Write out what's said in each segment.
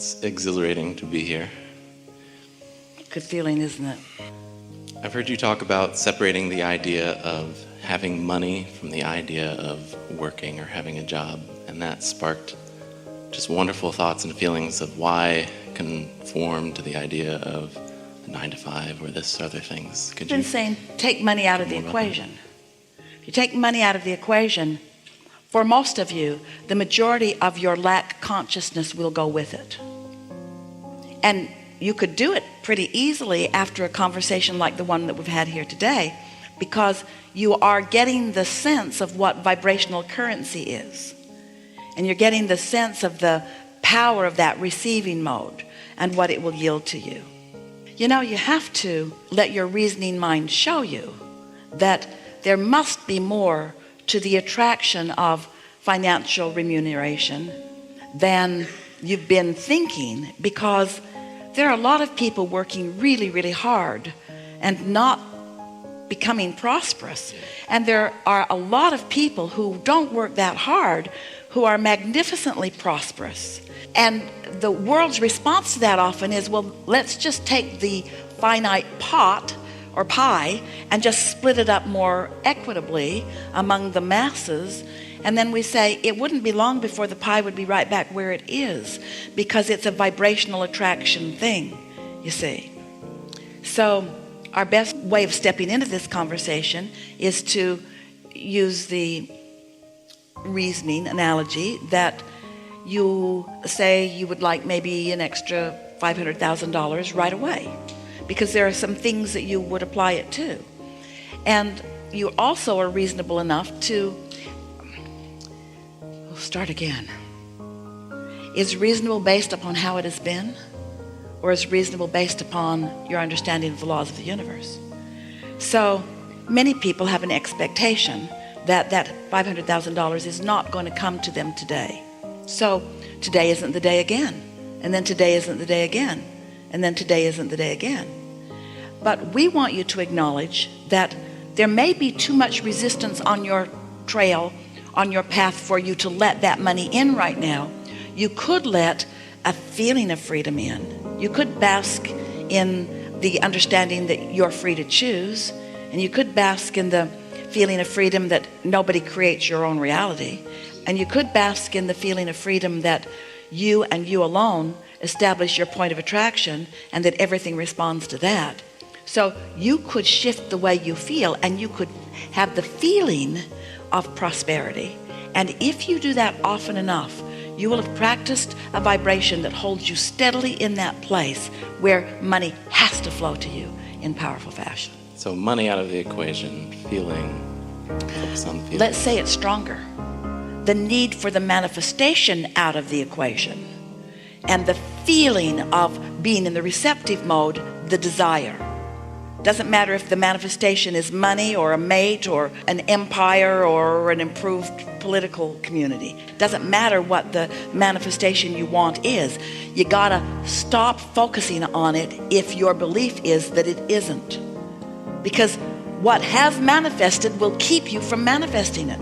It's exhilarating to be here. Good feeling, isn't it? I've heard you talk about separating the idea of having money from the idea of working or having a job, and that sparked just wonderful thoughts and feelings of why conform to the idea of a 9 to 5 or this other things. I've been saying take money out of the equation. If you take money out of the equation, for most of you, the majority of your lack consciousness will go with it. And you could do it pretty easily after a conversation like the one that we've had here today, because you are getting the sense of what vibrational currency is. And you're getting the sense of the power of that receiving mode and what it will yield to you. You know, you have to let your reasoning mind show you that there must be more to the attraction of financial remuneration than you've been thinking, because there are a lot of people working really, really hard and not becoming prosperous. And there are a lot of people who don't work that hard who are magnificently prosperous. And the world's response to that often is, well, let's just take the finite pot or pie and just split it up more equitably among the masses. And then we say it wouldn't be long before the pie would be right back where it is, because it's a vibrational attraction thing, you see. So our best way of stepping into this conversation is to use the reasoning analogy that you say you would like maybe an extra $500,000 right away, because there are some things that you would apply it to. And you also are reasonable enough to start again. Is reasonable based upon how it has been, or is reasonable based upon your understanding of the laws of the universe? So many people have an expectation that that $500,000 is not going to come to them today. So today isn't the day again, and then today isn't the day again, and then today isn't the day again. But we want you to acknowledge that there may be too much resistance on your trail, on your path, for you to let that money in right now. You could let a feeling of freedom in. You could bask in the understanding that you're free to choose, and you could bask in the feeling of freedom that nobody creates your own reality, and you could bask in the feeling of freedom that you and you alone establish your point of attraction, and that everything responds to that. So you could shift the way you feel, and you could have the feeling of prosperity. And if you do that often enough, you will have practiced a vibration that holds you steadily in that place where money has to flow to you in powerful fashion. So money out of the equation, focus on feeling. Let's say it's stronger. The need for the manifestation out of the equation, and the feeling of being in the receptive mode, the desire. Doesn't matter if the manifestation is money or a mate or an empire or an improved political community. Doesn't matter what the manifestation you want is. You gotta stop focusing on it if your belief is that it isn't. Because what has manifested will keep you from manifesting it.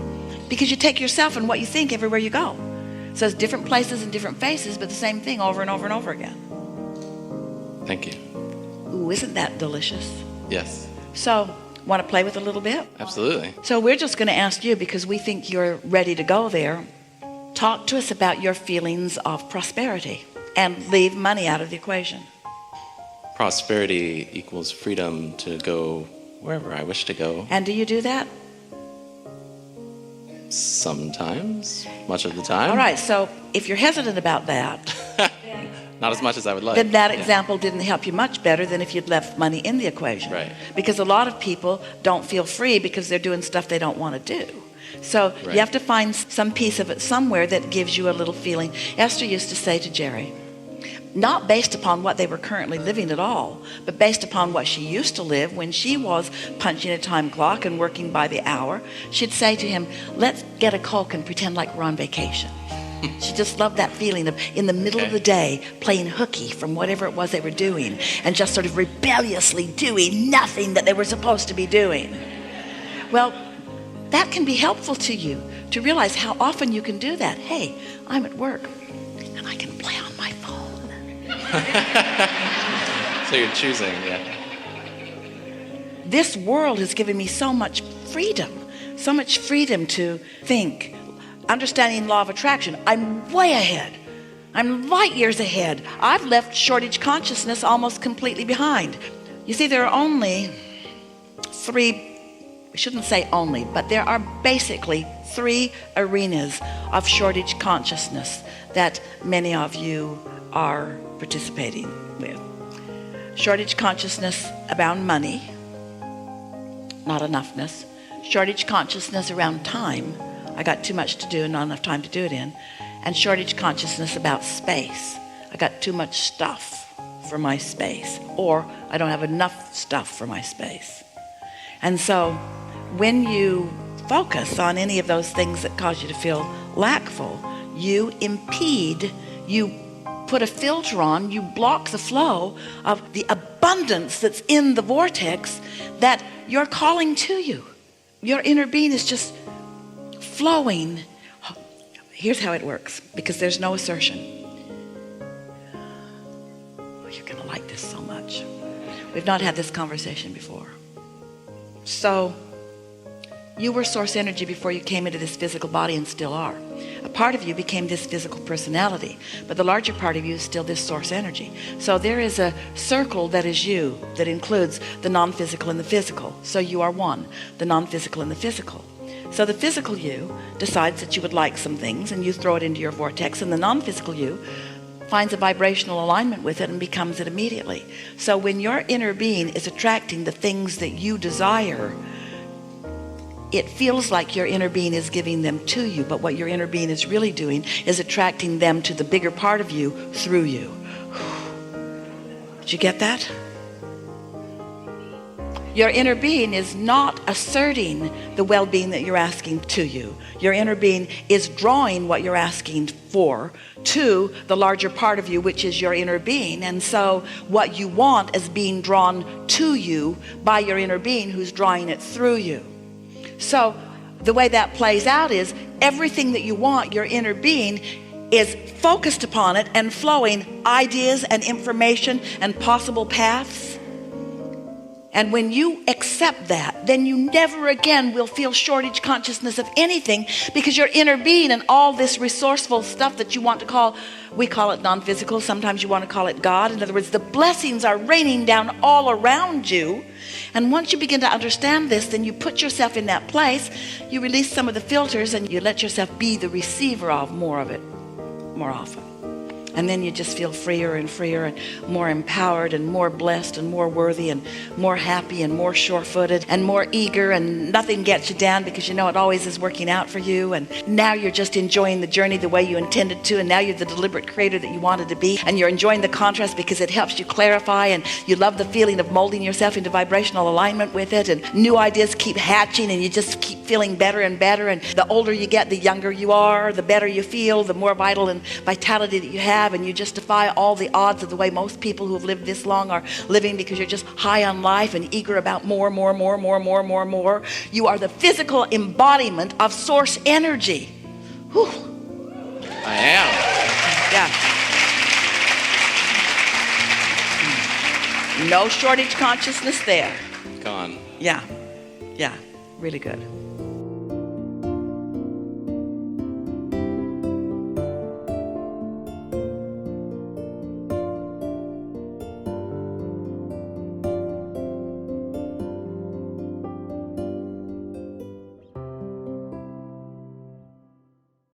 Because you take yourself and what you think everywhere you go. So it's different places and different faces, but the same thing over and over and over again. Thank you. Ooh, isn't that delicious? Yes. So, want to play with a little bit? Absolutely. So we're just going to ask you, because we think you're ready to go there, talk to us about your feelings of prosperity and leave money out of the equation. Prosperity equals freedom to go wherever I wish to go. And do you do that? Sometimes, much of the time. All right, so if you're hesitant about that, not as much as I would like. then that example didn't help you much better than if you'd left money in the equation. Right. Because a lot of people don't feel free because they're doing stuff they don't want to do. So Right. you have to find some piece of it somewhere that gives you a little feeling. Esther used to say to Jerry, not based upon what they were currently living at all, but based upon what she used to live when she was punching a time clock and working by the hour, she'd say to him, let's get a Coke and pretend like we're on vacation. She just loved that feeling of in the middle of the day playing hooky from whatever it was they were doing and just sort of rebelliously doing nothing that they were supposed to be doing. Well, that can be helpful to you to realize how often you can do that. Hey, I'm at work and I can play on my phone. So you're choosing, yeah. This world has given me so much freedom to think. Understanding law of attraction, I'm way ahead. I'm light years ahead. I've left shortage consciousness almost completely behind. You see, there are only three, I shouldn't say only, but there are basically three arenas of shortage consciousness that many of you are participating with. Shortage consciousness about money, not enoughness. Shortage consciousness around time. I got too much to do and not enough time to do it in. And shortage consciousness about space. I got too much stuff for my space, or I don't have enough stuff for my space. And so when you focus on any of those things that cause you to feel lackful, you impede, you put a filter on, you block the flow of the abundance that's in the vortex that you're calling to you. Your inner being is just flowing. Here's how it works, because there's no assertion. Oh, you're going to like this so much. We've not had this conversation before. So, you were source energy before you came into this physical body and still are. A part of you became this physical personality, but the larger part of you is still this source energy. So there is a circle that is you that includes the non-physical and the physical. So you are one, the non-physical and the physical. So the physical you decides that you would like some things and you throw it into your vortex, and the non-physical you finds a vibrational alignment with it and becomes it immediately. So when your inner being is attracting the things that you desire, it feels like your inner being is giving them to you, but what your inner being is really doing is attracting them to the bigger part of you through you. Did you get that? Your inner being is not asserting the well-being that you're asking to you. Your inner being is drawing what you're asking for to the larger part of you, which is your inner being. And so what you want is being drawn to you by your inner being, who's drawing it through you. So the way that plays out is everything that you want, your inner being is focused upon it and flowing ideas and information and possible paths. And when you accept that, then you never again will feel shortage consciousness of anything, because your inner being and all this resourceful stuff that you want to call, we call it non-physical, sometimes you want to call it God. In other words, the blessings are raining down all around you. And once you begin to understand this, then you put yourself in that place, you release some of the filters, and you let yourself be the receiver of more of it more often. And then you just feel freer and more empowered and more blessed and more worthy and more happy and more sure-footed and more eager, and nothing gets you down because you know it always is working out for you. And now you're just enjoying the journey the way you intended to, and now you're the deliberate creator that you wanted to be, and you're enjoying the contrast because it helps you clarify, and you love the feeling of molding yourself into vibrational alignment with it, and new ideas keep hatching, and you just keep feeling better and better. And the older you get, the younger you are, the better you feel, the more vital and vitality that you have. And you just defy all the odds of the way most people who have lived this long are living, because you're just high on life and eager about more. You are the physical embodiment of source energy. Whew. I am. Yeah. No shortage consciousness there. Gone. Yeah. Yeah. Really good.